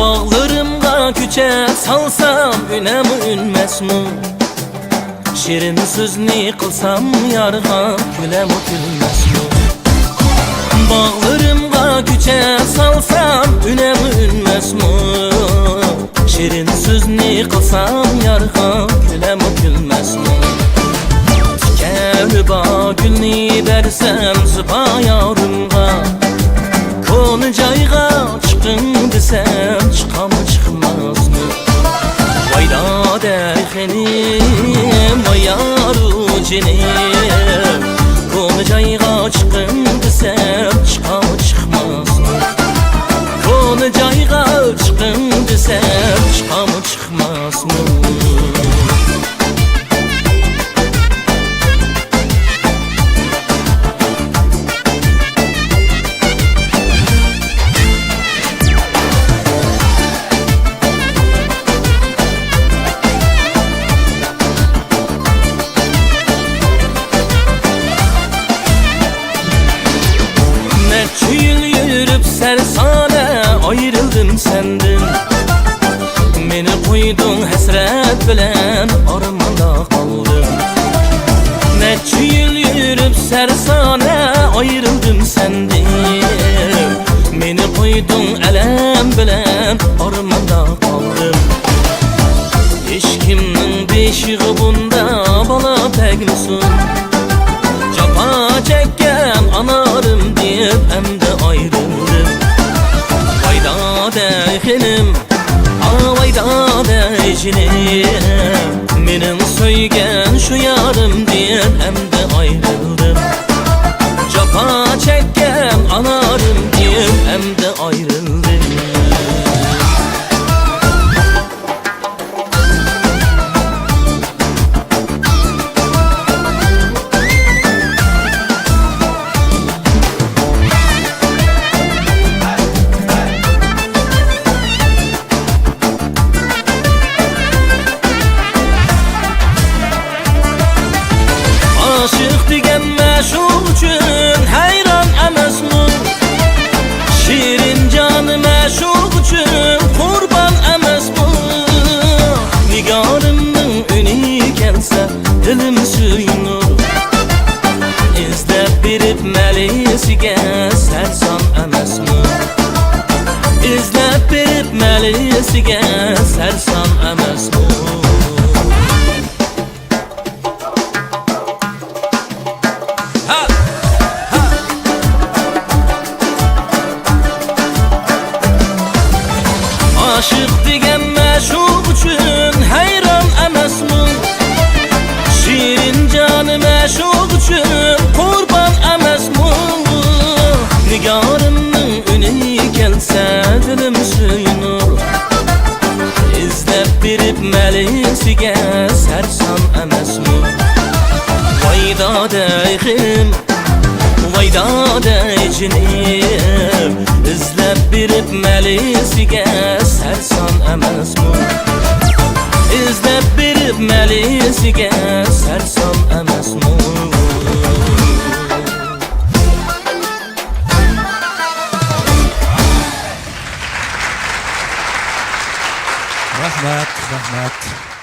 Bağlarımga küçe salsam ünem ünmesmi? Şirin sözünü kılsam yarga gülem gülmesmi? Bağlarımga küçe salsam ünem ünmesmi? Şirin sözünü kılsam yarga gülem gülmesmi? Tiker bağ gülni bersem zıba yarımga, konu cayga çıkın desem çıkam çıkmaz mı? Vayda derkenim vayaru cenim, konu cayga çıkın desem çıkam çıkmaz mı? Konu cayga çıkın desem çıkam çıkmaz mı? Sersane ayrıldım senden, beni koydun hasret bilen armanda kaldım. Neçe yıl yürüp sersane ayrıldım senden, beni koydun elem bilen armanda kaldım. Hiç kimnin beşiği bunda bana peklisin, capa çekken anarım deyip hem de ayrıldım. Vayda derkenim, vayda dercinim, benim söygen şu yarım diyen hem de ayrıldım. Capa çekken anarım diyen hem de ayrıldım. Aşık degen meşhur üçün hayran emesmi? Şirin canı meşhur üçün kurban emesmi? Nigarımın önü gelse dilim suyunur, İzlep birip melisiga sersan emesmi? İzlep birip melisiga sersan emesmi? Aşık degen meşhur üçün hayran emesmi? Şirin canı meşhur üçün kurban emesmi? Nigarımın önü gelse dilim suyunur, İzlep birip melisiga sersan emesmi? Vayda derkim, vayda dercinim, İzlep birip melisiga sersan emesmi? İzlep birip melisiga sersan emesmi? Rahmat, rahmat.